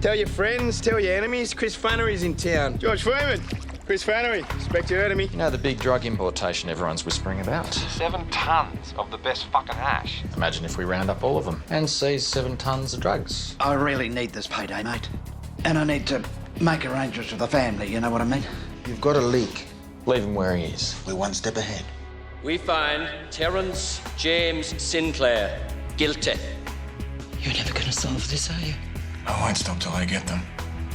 Tell your friends, tell your enemies, Chris Flannery's in town. George Freeman. Chris Flannery. Expect you heard of me. You know the big drug importation everyone's whispering about? 7 tons of the best fucking hash. Imagine if we round up all of them and seize 7 tons of drugs. I really need this payday, mate. And I need to make arrangements with the family, you know what I mean? You've got a leak. Leave him where he is. We're one step ahead. We find Terence James Sinclair guilty. You're never going to solve this, are you? I won't stop till I get them.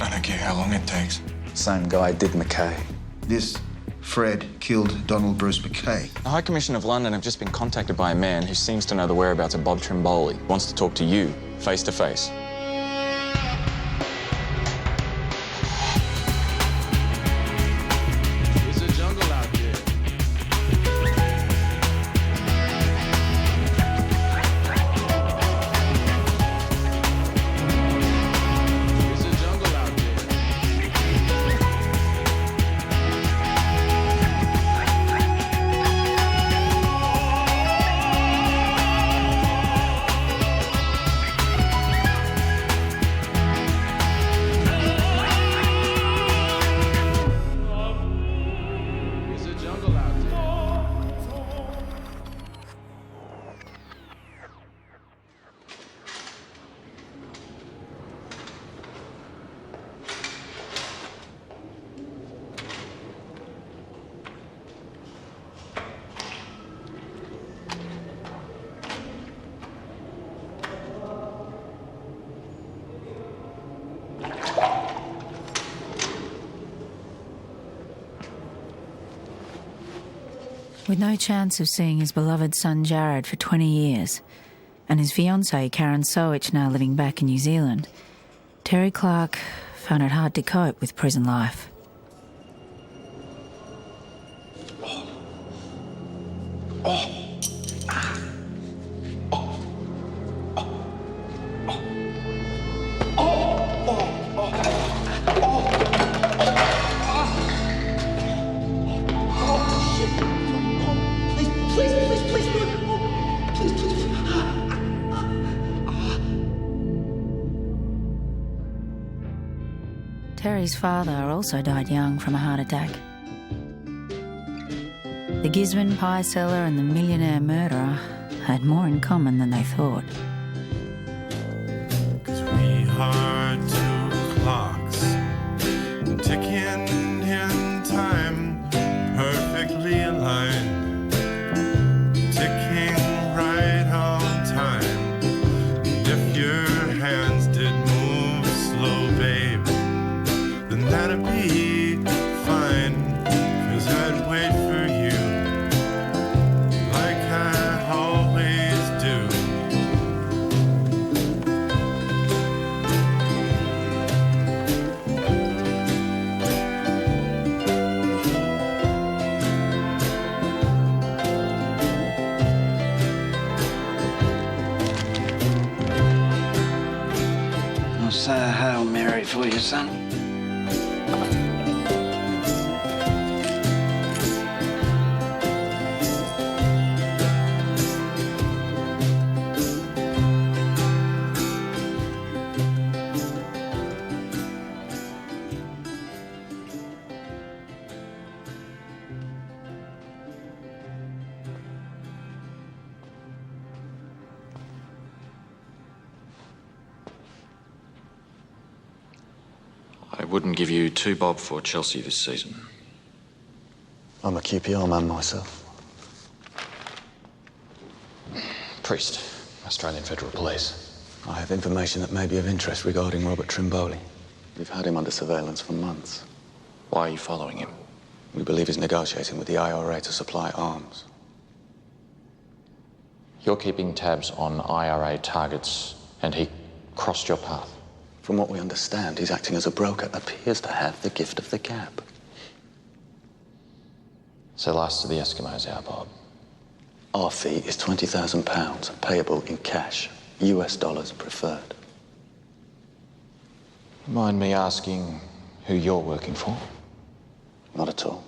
I don't care how long it takes. Same guy did McKay. This Fred killed Donald Bruce McKay. The High Commission of London have just been contacted by a man who seems to know the whereabouts of Bob Trimbole. He wants to talk to you, face to face. There's a jungle out there. There's a jungle out there. There's a jungle out there. With no chance of seeing his beloved son Jared for 20 years, and his fiancée Karen Sowich now living back in New Zealand, Terry Clark found it hard to cope with prison life. Terry's father also died young from a heart attack. The Gisborne pie seller and the millionaire murderer had more in common than they thought. 'Cause we are 2 clocks ticking in time, perfectly aligned, ticking right on time. And if your hands did move slow, babe, then that'd be fine. 'Cause I'd wait for you like I always do. I'll say a Hail Mary for you, son. I wouldn't give you 2 bob for Chelsea this season. I'm a QPR man myself. Priest, Australian Federal Police. I have information that may be of interest regarding Robert Trimbole. We've had him under surveillance for months. Why are you following him? We believe he's negotiating with the IRA to supply arms. You're keeping tabs on IRA targets, and he crossed your path. From what we understand, he's acting as a broker, appears to have the gift of the gab. So last of the Eskimos out, Bob. Our fee is £20,000, payable in cash, US dollars preferred. Mind me asking who you're working for? Not at all.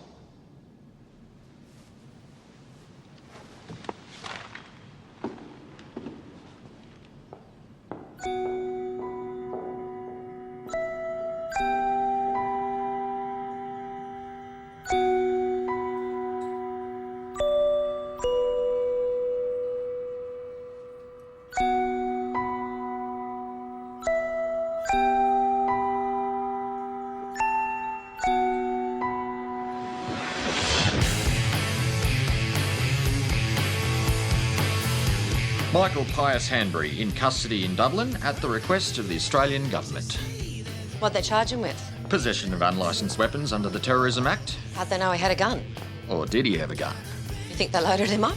Michael Pius Hanbury in custody in Dublin at the request of the Australian government. What'd they charge him with? Possession of unlicensed weapons under the Terrorism Act. How'd they know he had a gun? Or did he have a gun? You think they loaded him up?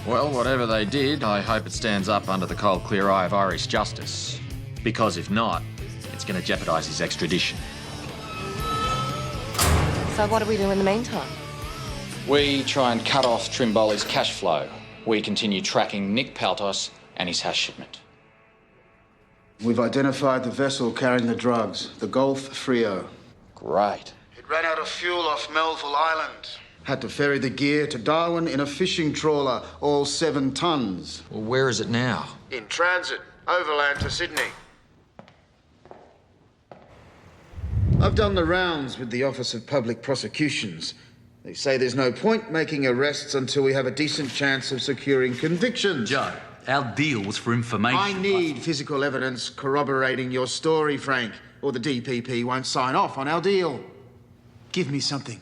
Well, whatever they did, I hope it stands up under the cold, clear eye of Irish justice. Because if not, it's going to jeopardise his extradition. So what do we do in the meantime? We try and cut off Trimbole's cash flow. We continue tracking Nick Paltos and his hash shipment. We've identified the vessel carrying the drugs, the Gulf Frio. Great. It ran out of fuel off Melville Island. Had to ferry the gear to Darwin in a fishing trawler, all 7 tons. Well, where is it now? In transit, overland to Sydney. I've done the rounds with the Office of Public Prosecutions. They say there's no point making arrests until we have a decent chance of securing convictions. Joe, our deal was for information. I need physical evidence corroborating your story, Frank, or the DPP won't sign off on our deal. Give me something.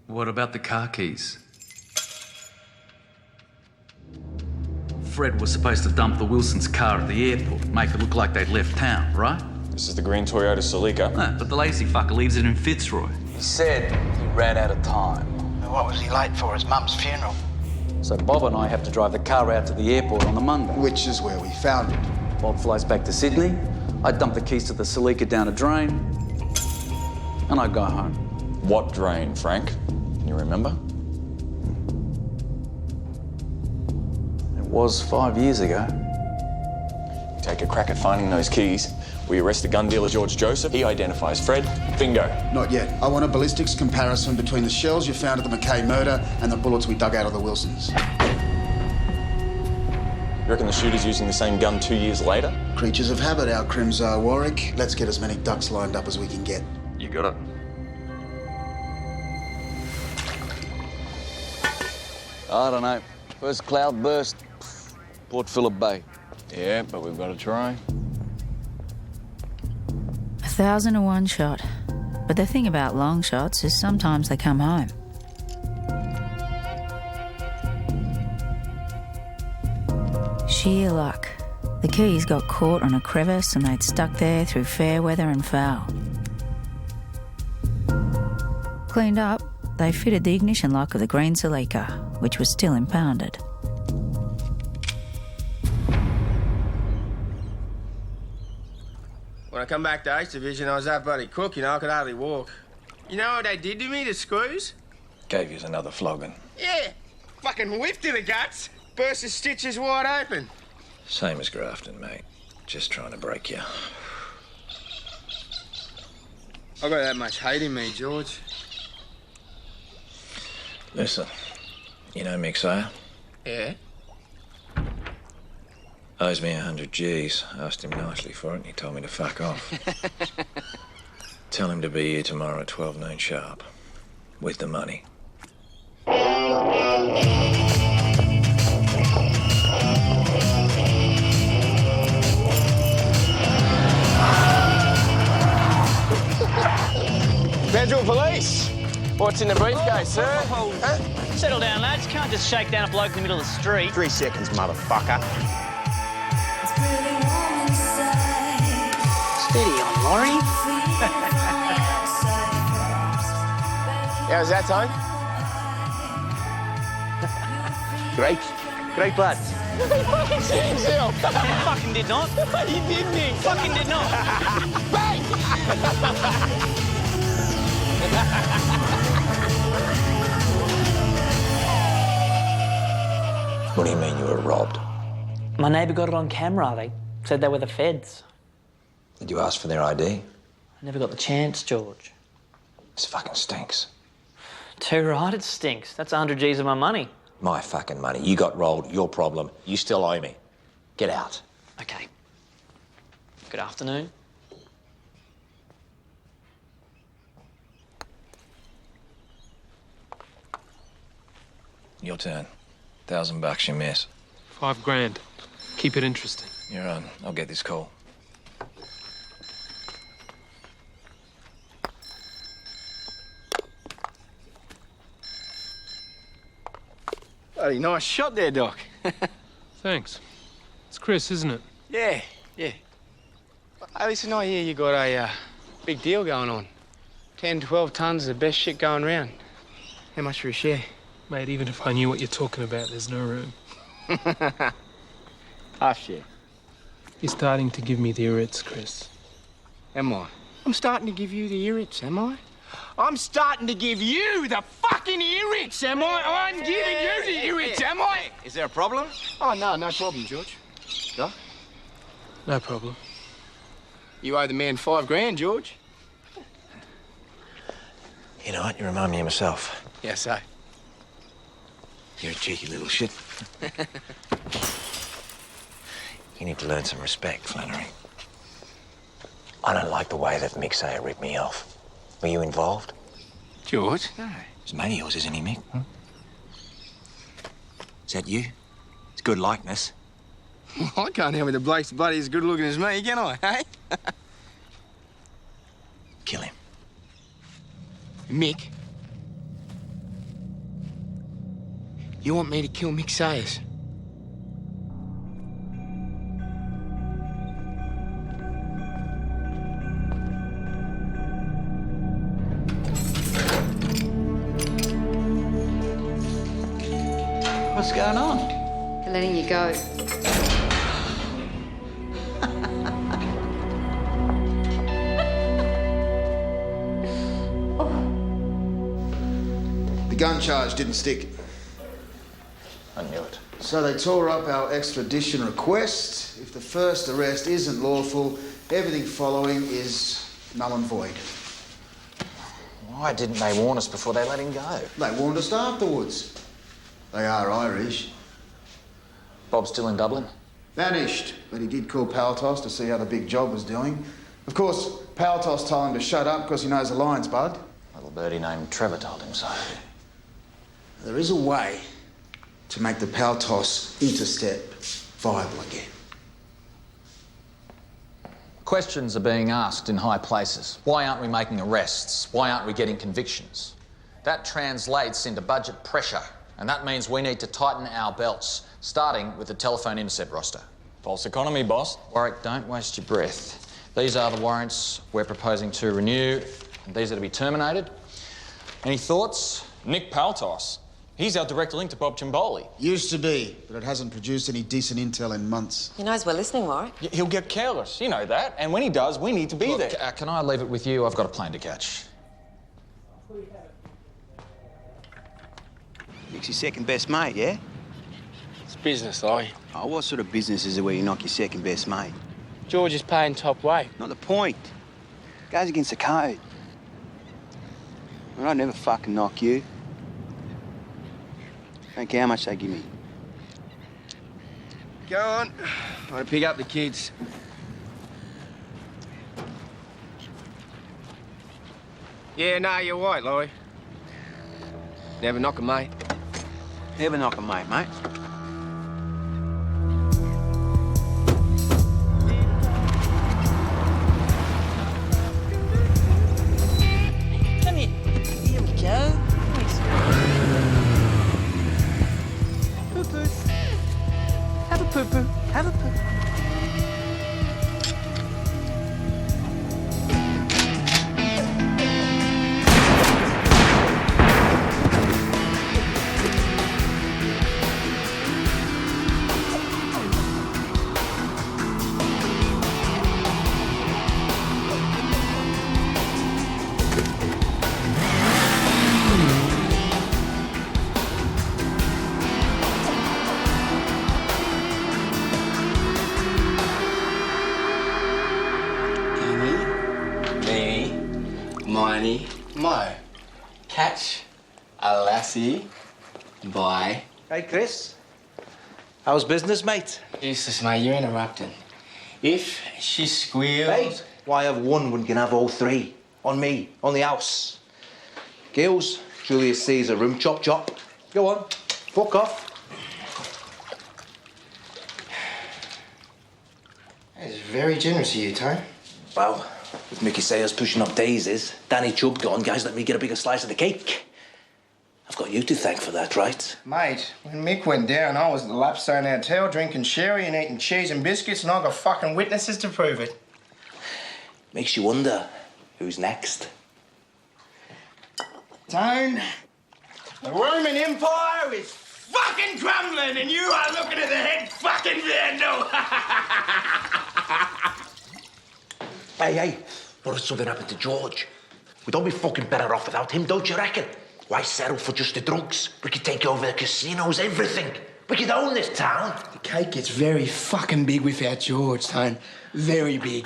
What about the car keys? Fred was supposed to dump the Wilsons' car at the airport, make it look like they'd left town, right? This is the green Toyota Celica. But the lazy fucker leaves it in Fitzroy. He said he ran out of time. What was he late for? His mum's funeral? So Bob and I have to drive the car out to the airport on the Monday. Which is where we found it. Bob flies back to Sydney. I dump the keys to the Celica down a drain. And I go home. What drain, Frank? Can you remember? It was 5 years ago. We take a crack at finding those keys. We arrest the gun dealer, George Joseph. He identifies Fred. Bingo. Not yet. I want a ballistics comparison between the shells you found at the McKay murder and the bullets we dug out of the Wilsons. You reckon the shooter's using the same gun 2 years later? Creatures of habit, our Crimsar Warwick. Let's get as many ducks lined up as we can get. You got it. I don't know. First cloud burst, Port Phillip Bay. Yeah, but we've got to try. 1,000 to 1 shot. But the thing about long shots is sometimes they come home. Sheer luck. The keys got caught on a crevice and they'd stuck there through fair weather and foul. Cleaned up, they fitted the ignition lock of the green Celica, which was still impounded. When I come back to H Division, I was that bloody cook, you know, I could hardly walk. You know what they did to me, the screws? Gave you another flogging. Yeah, fucking whipped in the guts, burst the stitches wide open. Same as grafting, mate. Just trying to break you. I got that much hate in me, George. Listen, you know Mick Sayer? Yeah? Owes me 100 G's. Asked him nicely for it and he told me to fuck off. Tell him to be here tomorrow at 12 noon sharp. With the money. Federal Police! What's in the briefcase, sir? Huh? Settle down, lads. You can't just shake down a bloke in the middle of the street. 3 seconds, motherfucker. Steady on, Laurie. How's that time? Great. Great blood. Himself. Fucking did not. He did, Nick. Fucking did not. Bang! What do you mean you were robbed? My neighbour got it on camera. They said they were the feds. Did you ask for their ID? I never got the chance, George. This fucking stinks. Too right, it stinks. That's 100 G's of my money. My fucking money. You got rolled, your problem. You still owe me. Get out. Okay. Good afternoon. Your turn. $1,000 you miss. $5 grand. Keep it interesting. You're on. I'll get this call. Bloody nice shot there, Doc. Thanks. It's Chris, isn't it? Yeah. Hey, listen, I hear you got a big deal going on. 10, 12 tons of the best shit going round. How much for a share? Mate, even if I knew what you're talking about, there's no room. Half share. You're starting to give me the irrits, Chris. Am I? I'm starting to give you the irrits, am I? I'm starting to give you the fucking irrits, am I? I'm giving you the irrits, am I? Is there a problem? Oh, no problem, George. Doc? No problem. You owe the man $5 grand, George. You know what? You remind me of myself. Yes, sir. You're a cheeky little shit. You need to learn some respect, Flannery. I don't like the way that Mick Sayer ripped me off. Were you involved? George? No. He's a mate of yours, isn't he, Mick? Hmm? Is that you? It's good likeness. I can't help it. The bloke's bloody as good looking as me, can I, hey? Kill him. Mick? You want me to kill Mick Sayers? What's going on? They're letting you go. The gun charge didn't stick. I knew it. So they tore up our extradition request. If the first arrest isn't lawful, everything following is null and void. Why didn't they warn us before they let him go? They warned us afterwards. They are Irish. Bob's still in Dublin? Vanished, but he did call Paltos to see how the big job was doing. Of course, Paltos told him to shut up because he knows the lines, bud. Little birdie named Trevor told him so. There is a way to make the Paltos interstep viable again. Questions are being asked in high places. Why aren't we making arrests? Why aren't we getting convictions? That translates into budget pressure, and that means we need to tighten our belts, starting with the telephone intercept roster. False economy, boss. Warwick, don't waste your breath. These are the warrants we're proposing to renew, and these are to be terminated. Any thoughts? Nick Paltos. He's our direct link to Bob Trimbole. Used to be, but it hasn't produced any decent intel in months. He knows we're listening, Warwick. He'll get careless, you know that. And when he does, we need to be there. Can I leave it with you? I've got a plane to catch. Nick's your second best mate, yeah? It's business, Laurie. Oh, what sort of business is it where you knock your second best mate? George is paying top weight. Not the point. Goes against the code. I'd never fucking knock you. Don't care how much they give me. Go on. I want to pick up the kids. Yeah, no, you're right, Laurie. Never knock a mate. Never knock a mate, mate. Come here. Here we go. Poo-poo. Have a poo-poo. Have a poo-poo. Mo. Catch a lassie by... Hey, Chris. How's business, mate? Jesus, mate, you're interrupting. If she squeals... Hey, why have one when you can have all three? On me, on the house. Girls, Julius Caesar, room chop chop. Go on, fuck off. That's very generous of you, Tone. Well, with Mickey Sayers pushing up daisies, Danny Chubb gone, guys, let me get a bigger slice of the cake. I've got you to thank for that, right? Mate, when Mick went down, I was at the Lapstone Hotel drinking sherry and eating cheese and biscuits, and I got fucking witnesses to prove it. Makes you wonder who's next. Tone, the Roman Empire is fucking crumbling, and you are looking at the head fucking vandal. Hey, what if something happened to George? We'd all be fucking better off without him, don't you reckon? Why settle for just the drugs? We could take over the casinos, everything. We could own this town. The cake gets very fucking big without George, Tone. Very big.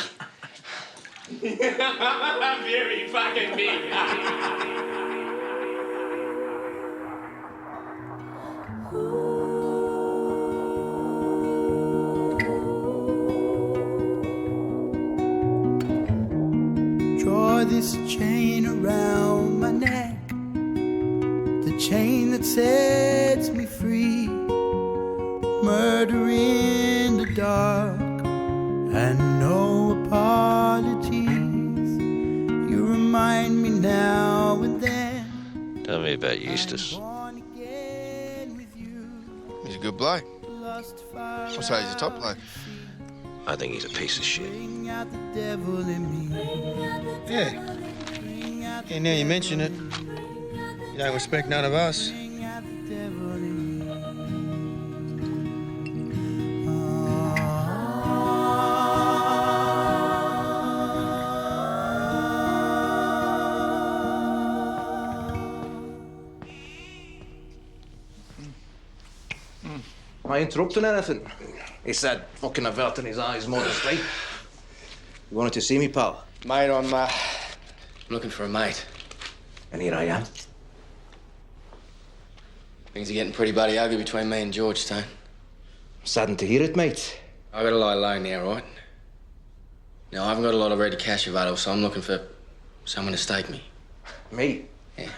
Very fucking big. Draw this chain around my neck, the chain that sets me free. Murder in the dark and no apologies. You remind me now and then. Tell me about Eustace. He's a good bloke. I'll say he's a top bloke. I think he's a piece of shit. Yeah. Yeah, now you mention it. You don't respect none of us. Am I interrupting anything? He said, fucking averting his eyes modestly. You wanted to see me, pal? Mate, I'm looking for a mate. And here I am. Things are getting pretty bloody ugly between me and George, Stone. Saddened to hear it, mate. I gotta lie low now, right? Now, I haven't got a lot of ready cash available, so I'm looking for someone to stake me. Me? Yeah.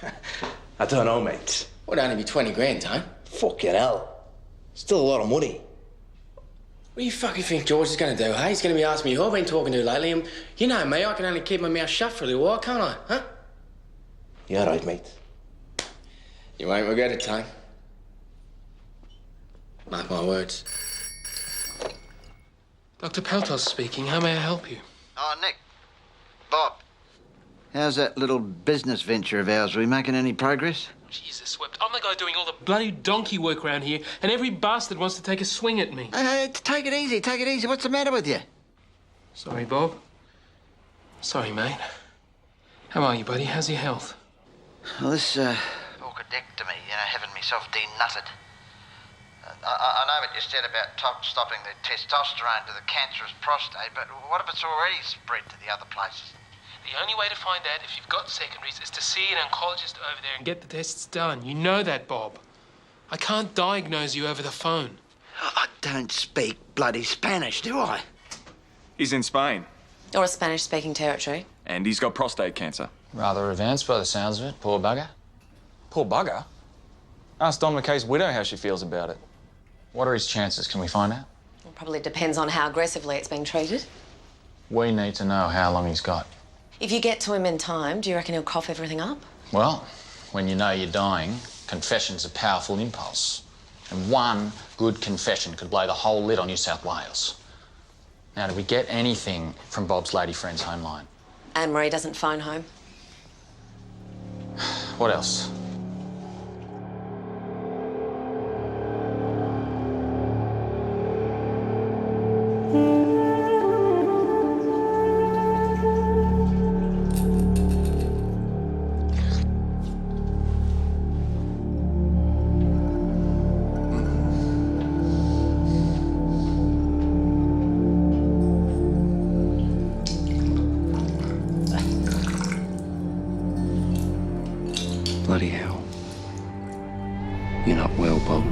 I don't know, mate. Would only be 20 grand, Tone. Fucking hell. Still a lot of money. What do you fucking think George is gonna do, hey? He's gonna be asking me who I've been talking to lately, and you know me, I can only keep my mouth shut for a little while, can't I, huh? Yeah, right, mate. You won't regret it, Tone. Mark my words. Dr. Peltos speaking. How may I help you? Oh, Nick. Bob. How's that little business venture of ours? Are we making any progress? Jesus, Swept. I'm the guy doing all the bloody donkey work around here, and every bastard wants to take a swing at me. Take it easy, take it easy. What's the matter with you? Sorry, Bob. Sorry, mate. How are you, buddy? How's your health? Well, this, orchidectomy, having myself denutted. I know what you said about stopping the testosterone to the cancerous prostate, but what if it's already spread to the other places? The only way to find out if you've got secondaries is to see an oncologist over there and get the tests done. You know that, Bob. I can't diagnose you over the phone. I don't speak bloody Spanish, do I? He's in Spain. Or a Spanish-speaking territory. And he's got prostate cancer. Rather advanced by the sounds of it. Poor bugger. Poor bugger? Ask Don McKay's widow how she feels about it. What are his chances? Can we find out? It probably depends on how aggressively it's being treated. We need to know how long he's got. If you get to him in time, do you reckon he'll cough everything up? Well, when you know you're dying, confession's a powerful impulse. And one good confession could blow the whole lid on New South Wales. Now, did we get anything from Bob's lady friend's home line? Anne-Marie doesn't phone home. What else? Bloody hell. You're not well, Bob.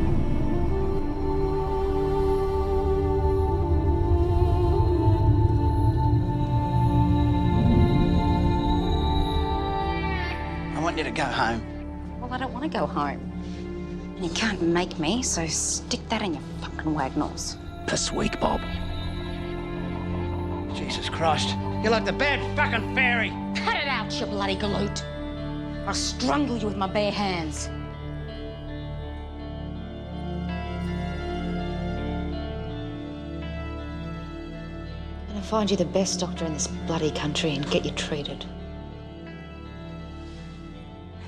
I want you to go home. Well, I don't want to go home. And you can't make me, so stick that in your fucking wagnalls. This week, Bob. Jesus Christ. You're like the bad fucking fairy. Cut it out, you bloody galoot. I'll strangle you with my bare hands. I'll find you the best doctor in this bloody country and get you treated.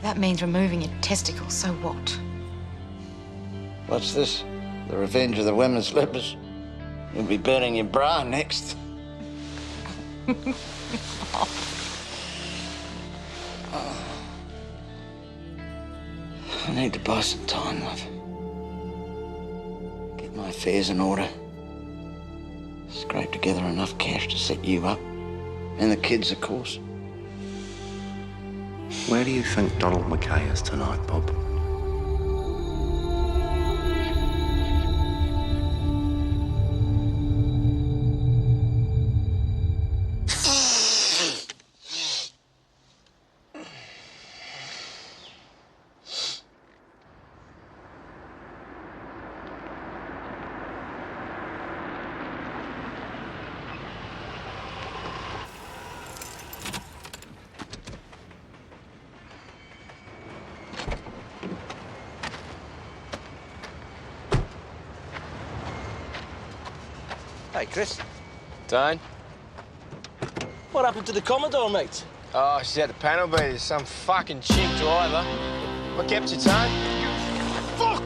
That means removing your testicles, so what? What's this? The revenge of the women's slippers? You'll be burning your bra next. I need to buy some time, love. Get my affairs in order. Scrape together enough cash to set you up. And the kids, of course. Where do you think Donald McKay is tonight, Bob? Hey, Chris. Dane? What happened to the Commodore, mate? Oh, she's at the panel beaters. Some fucking chink driver. What kept you, Tone? Fuck!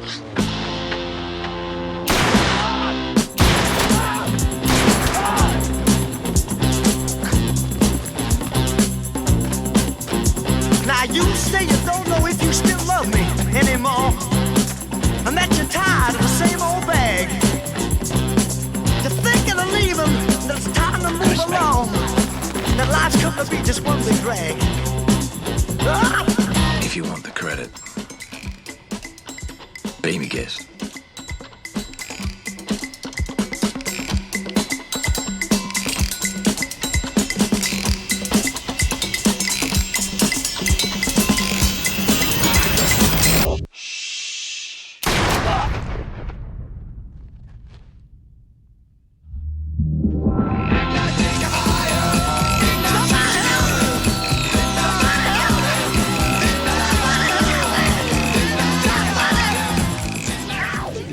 Now you say you don't know if you still love me anymore, and that you're tired of the same old bag. You're thinking of leaving, that it's time to move along, that life's come to be just one big drag. If you want the credit, be me guest.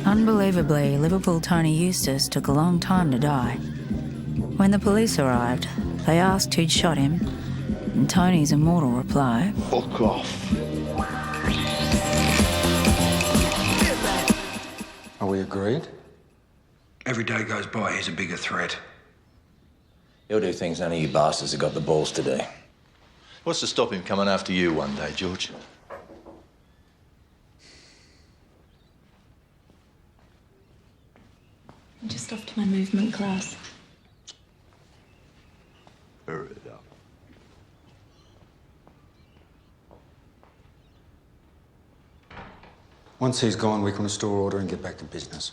Unbelievably, Liverpool Tony Eustace took a long time to die. When the police arrived, they asked who'd shot him, and Tony's immortal reply, "Fuck off." Are we agreed? Every day goes by, he's a bigger threat. He'll do things none of you bastards have got the balls to do. What's to stop him coming after you one day, George? I'm just off to my movement class. Hurry up. Once he's gone, we can restore order and get back to business.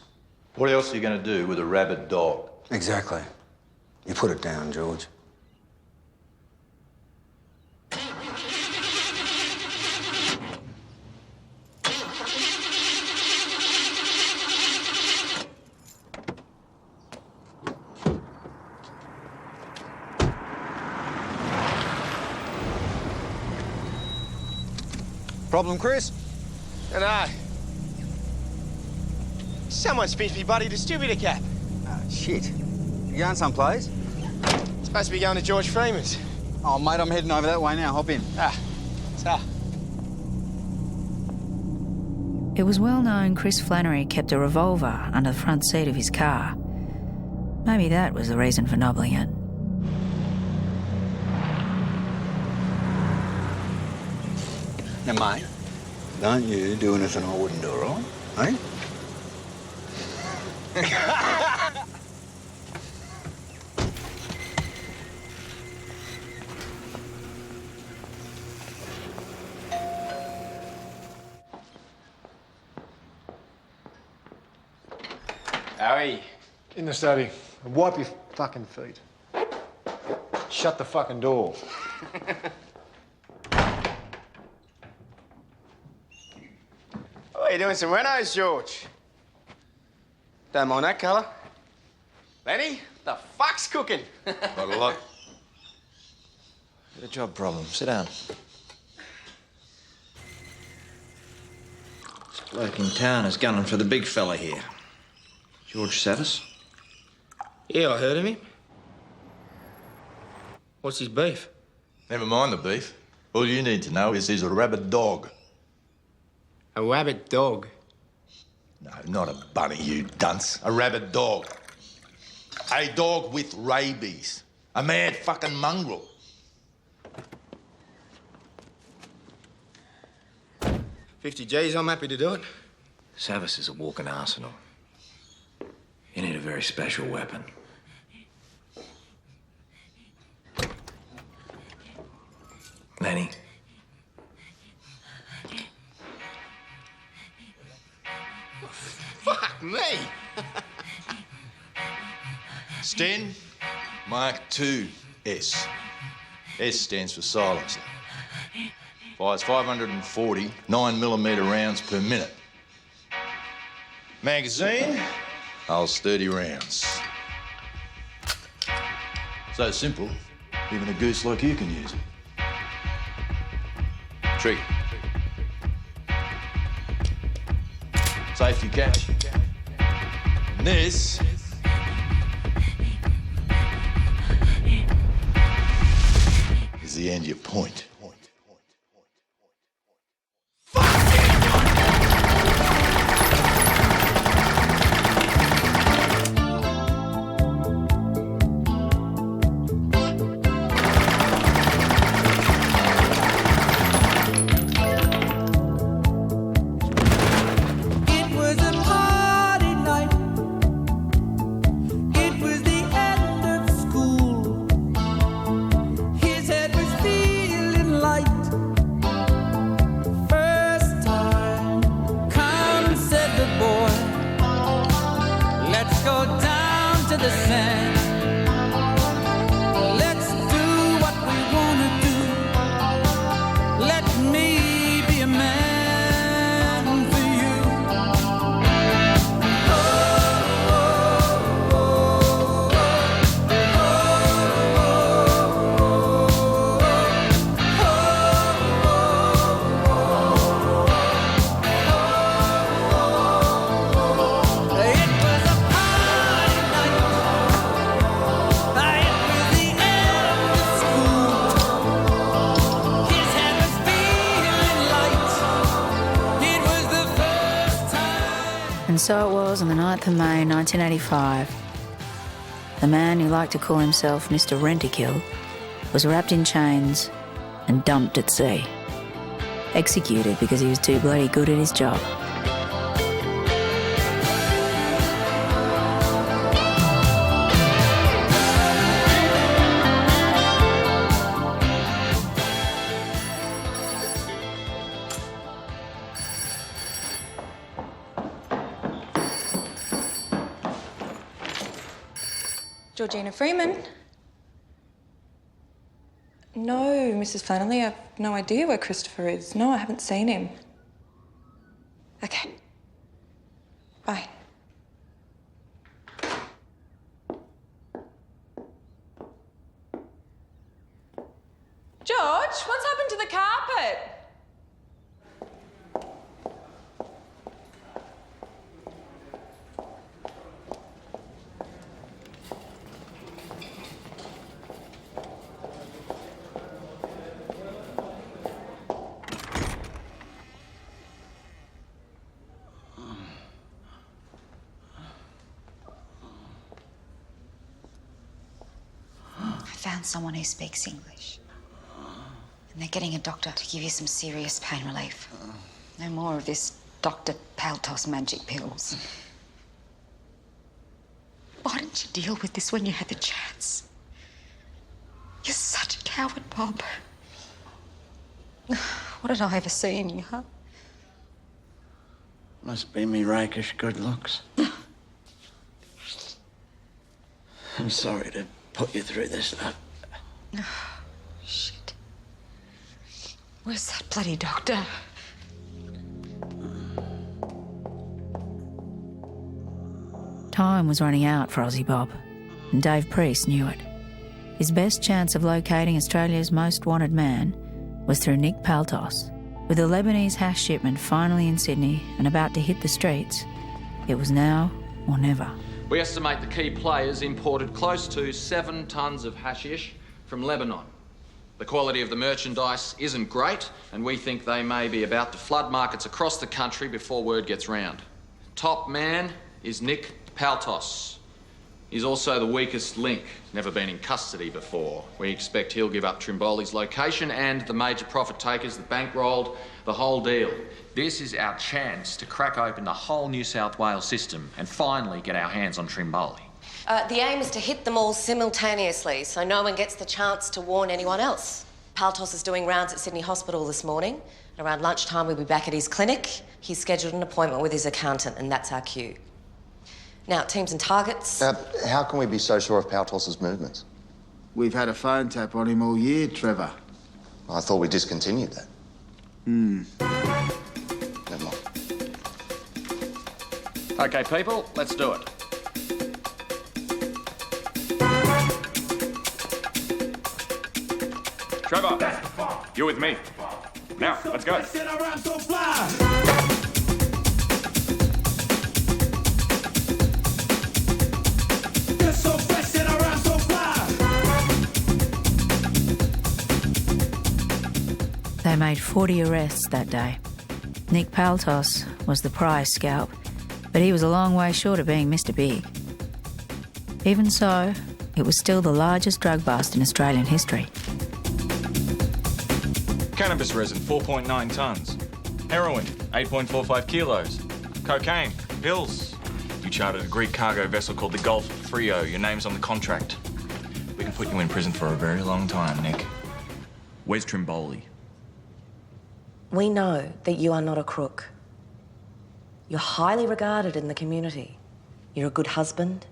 What else are you going to do with a rabid dog? Exactly. You put it down, George. Problem, Chris? No. Someone spins me bloody distributor cap. Ah, shit. You going someplace? Supposed to be going to George Freeman's. Oh, mate, I'm heading over that way now. Hop in. It was well known Chris Flannery kept a revolver under the front seat of his car. Maybe that was the reason for nobbling it. Now, mate, don't you do anything I wouldn't do, all right? Eh? Harry. In the study. And wipe your fucking feet. Shut the fucking door. Oh, you're doing some renos, George. Don't mind that colour. Lenny, the fuck's cooking? Not a lot. Got a job problem. Sit down. Bloke in town is gunning for the big fella here. George Savis. Yeah, I heard of him. What's his beef? Never mind the beef. All you need to know is he's a rabid dog. A rabid dog? No, not a bunny, you dunce. A rabid dog. A dog with rabies. A mad fucking mongrel. $50 I'm happy to do it. Savas is a walking arsenal. You need a very special weapon. Lenny. Fuck me! Sten, Mark II S. S stands for silencer. Fires 540 9mm rounds per minute. Magazine holds 30 rounds. So simple, even a goose like you can use it. Trigger. Safety catch. And this is the end of your point. And so it was on the 9th of May 1985. The man who liked to call himself Mr. Rent-A-Kill was wrapped in chains and dumped at sea. Executed because he was too bloody good at his job. Georgina Freeman? No, Mrs. Flannery, I've no idea where Christopher is. No, I haven't seen him. Okay. Bye. George, what's happened to the carpet? Found someone who speaks English. And they're getting a doctor to give you some serious pain relief. No more of this Dr. Paltos magic pills. Why didn't you deal with this when you had the chance? You're such a coward, Bob. What did I ever see in you, huh? Must be me rakish good looks. I'm sorry to put you through this, love. Oh, shit. Where's that bloody doctor? Time was running out for Aussie Bob, and Dave Priest knew it. His best chance of locating Australia's most wanted man was through Nick Paltos. With the Lebanese hash shipment finally in Sydney and about to hit the streets, it was now or never. We estimate the key players imported close to 7 tonnes of hashish, from Lebanon. The quality of the merchandise isn't great, and we think they may be about to flood markets across the country before word gets round. Top man is Nick Paltos. He's also the weakest link, never been in custody before. We expect he'll give up Trimbole's location and the major profit takers that bankrolled the whole deal. This is our chance to crack open the whole New South Wales system and finally get our hands on Trimbole. The aim is to hit them all simultaneously so no one gets the chance to warn anyone else. Paltos is doing rounds at Sydney Hospital this morning. Around lunchtime, we'll be back at his clinic. He's scheduled an appointment with his accountant, and that's our cue. Now, teams and targets. How can we be so sure of Paltos's movements? We've had a phone tap on him all year, Trevor. I thought we discontinued that. Never mind. OK, people, let's do it. Trevor, you're with me. Now, let's go. They made 40 arrests that day. Nick Paltos was the prize scalp, but he was a long way short of being Mr. Big. Even so, it was still the largest drug bust in Australian history. Cannabis resin, 4.9 tonnes. Heroin, 8.45 kilos. Cocaine, pills. You chartered a Greek cargo vessel called the Gulf Frio. Your name's on the contract. We can put you in prison for a very long time, Nick. Where's Trimbole? We know that you are not a crook. You're highly regarded in the community. You're a good husband.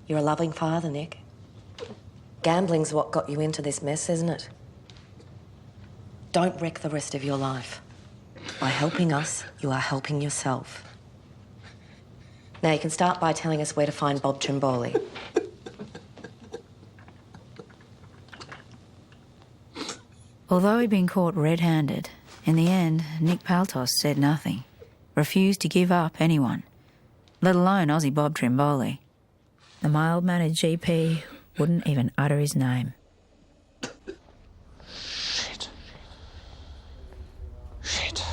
You're a loving father, Nick. Gambling's what got you into this mess, isn't it? Don't wreck the rest of your life. By helping us, you are helping yourself. Now, you can start by telling us where to find Bob Trimbole. Although he'd been caught red-handed, in the end, Nick Paltos said nothing, refused to give up anyone, let alone Aussie Bob Trimbole. The mild-mannered GP wouldn't even utter his name. Shit.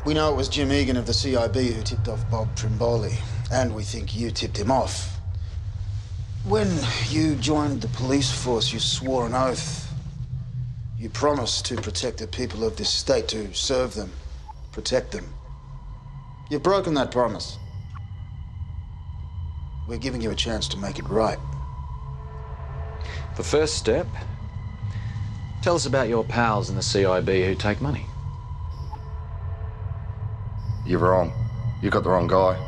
We know it was Jim Egan of the CIB who tipped off Bob Trimbole, and we think you tipped him off. When you joined the police force, you swore an oath. You promised to protect the people of this state, to serve them, protect them. You've broken that promise. We're giving you a chance to make it right. The first step, tell us about your pals in the CIB who take money. You're wrong. You got the wrong guy.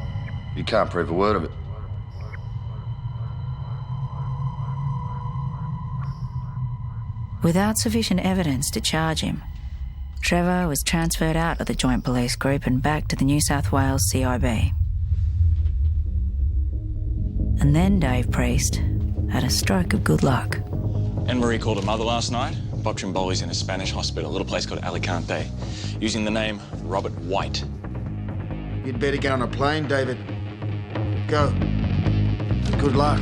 You can't prove a word of it. Without sufficient evidence to charge him, Trevor was transferred out of the Joint Police Group and back to the New South Wales CIB. And then Dave Priest had a stroke of good luck. Anne-Marie called her mother last night. Bob Trimbole's in a Spanish hospital, a little place called Alicante, using the name Robert White. You'd better get on a plane, David. Go. And good luck.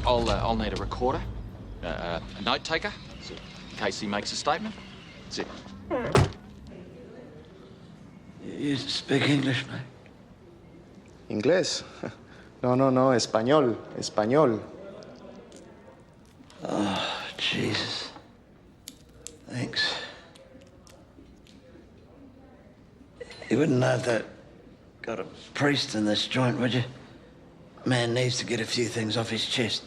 I'll need a recorder, a note taker, in case he makes a statement. That's it. You speak English, mate? Inglés? No, español, español. Oh, Jesus. Thanks. You wouldn't know that got a priest in this joint, would you? Man needs to get a few things off his chest.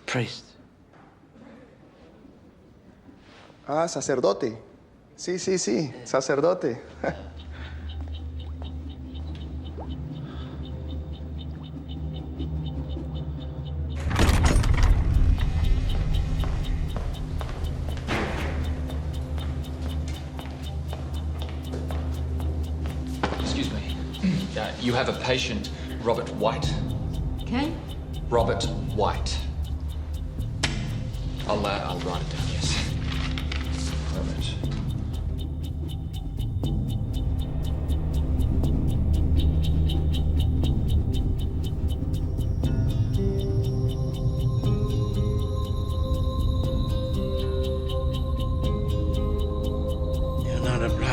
Priest. Ah, sacerdote. Sí, sacerdote. Excuse me. You have a patient, Robert White. Okay. Robert White. I'll write it down, yes. Robert.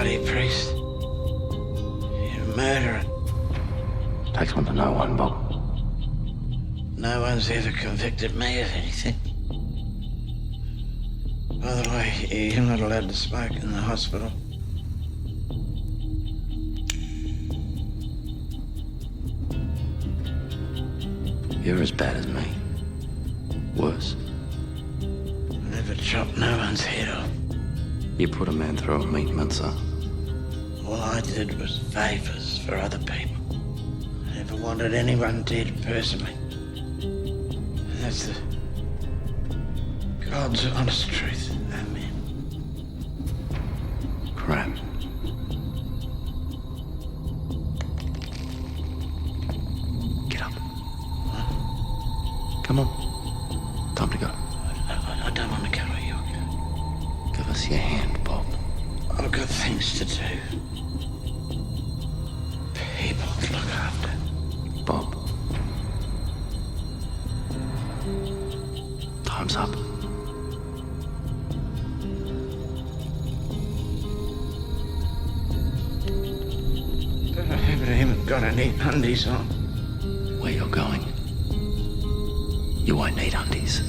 bloody priest. You're murdering. Takes one to know one, Bob. No one's ever convicted me of anything. By the way, you're not allowed to smoke in the hospital. You're as bad as me. Worse. I never chopped no one's head off. You put a man through a meat mincer. All I did was favours for other people. I never wanted anyone dead personally. And that's the God's honest truth. Amen. Crap. Get up. Come on. Time to go. I don't want to go. Are you okay? Give us your hand, Bob. I've got things to do. People to look after. Bob. Time's up. But I haven't got any undies on. Where you're going, you won't need undies.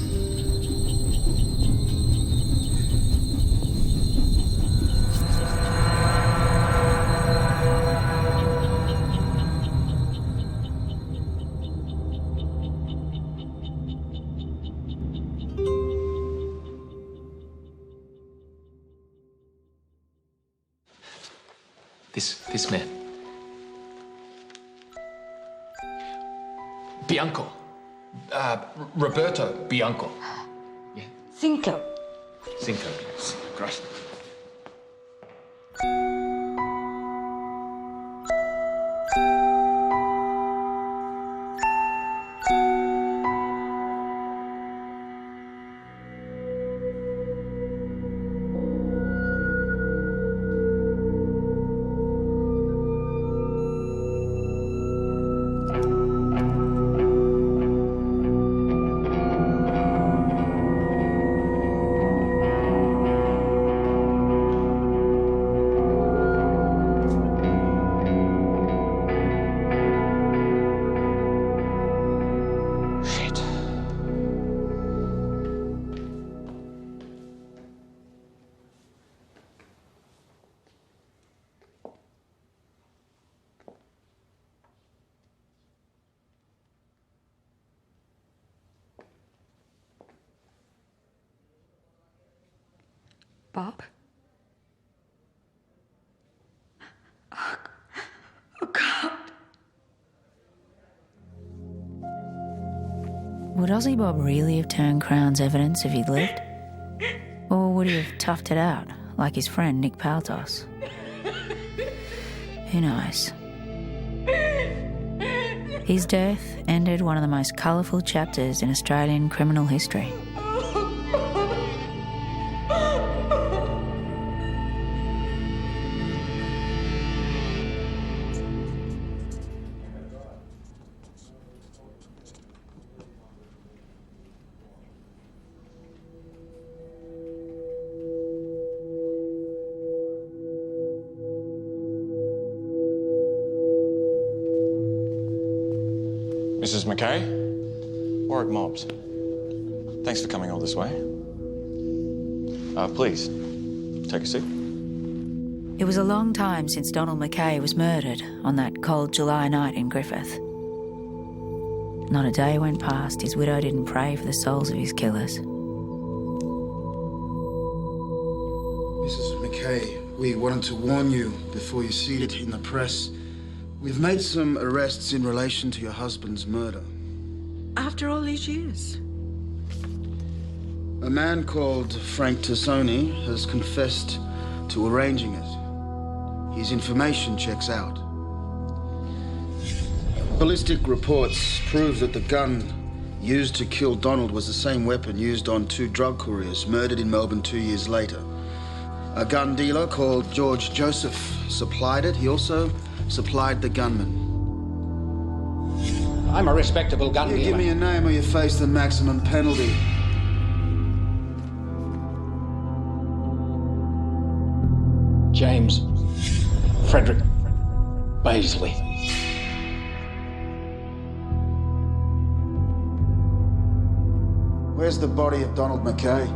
This man. Bianco. Roberto Bianco. Cinco. Cinco. Christ. Bob? Would Aussie Bob really have turned Crown's evidence if he'd lived? Or would he have toughed it out, like his friend Nick Paltos? Who knows? His death ended one of the most colourful chapters in Australian criminal history. Mrs. McKay? Warwick Mobs. Thanks for coming all this way. Please, take a seat. It was a long time since Donald Mackay was murdered on that cold July night in Griffith. Not a day went past his widow didn't pray for the souls of his killers. Mrs. McKay, we wanted to warn you before you see it in the press. We've made some arrests in relation to your husband's murder. After all these years? A man called Frank Tassoni has confessed to arranging it. His information checks out. Ballistic reports prove that the gun used to kill Donald was the same weapon used on 2 drug couriers murdered in Melbourne 2 years later. A gun dealer called George Joseph supplied it. He also supplied the gunman. I'm a respectable gun dealer. Give me a name or you face the maximum penalty. James Frederick Baisley. Where's the body of Donald McKay?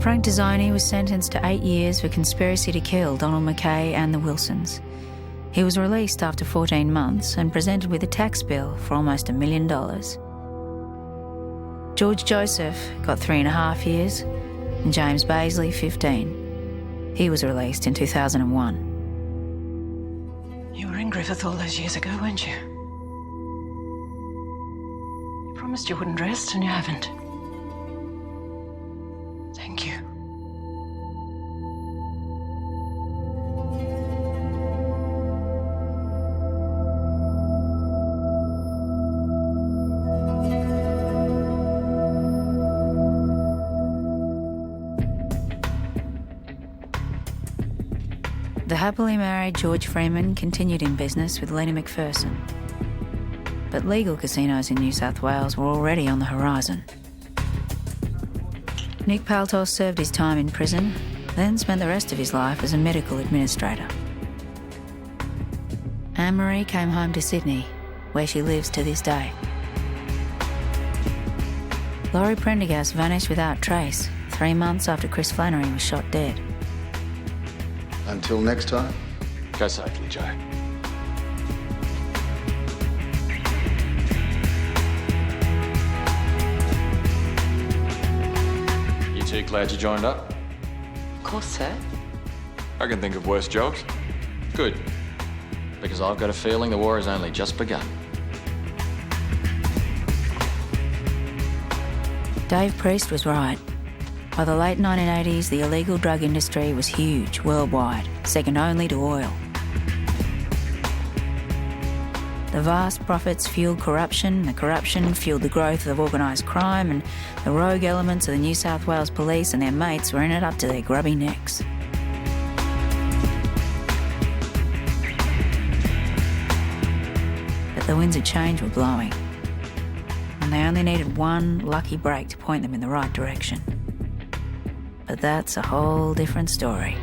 Frank Dezzoni was sentenced to 8 years for conspiracy to kill Donald McKay and the Wilsons. He was released after 14 months and presented with a tax bill for almost $1 million. George Joseph got 3.5 years and James Baisley 15. He was released in 2001. You were in Griffith all those years ago, weren't you? You promised you wouldn't rest, and you haven't. Thank you. The happily married George Freeman continued in business with Lena McPherson. But legal casinos in New South Wales were already on the horizon. Nick Paltos served his time in prison, then spent the rest of his life as a medical administrator. Anne-Marie came home to Sydney, where she lives to this day. Laurie Prendergast vanished without trace 3 months after Chris Flannery was shot dead. Until next time. Go safely, Joe. You two glad you joined up? Of course, sir. I can think of worse jobs. Good. Because I've got a feeling the war has only just begun. Dave Priest was right. By the late 1980s, the illegal drug industry was huge worldwide, second only to oil. The vast profits fueled corruption, the corruption fueled the growth of organised crime, and the rogue elements of the New South Wales police and their mates were in it up to their grubby necks. But the winds of change were blowing, and they only needed one lucky break to point them in the right direction. But that's a whole different story.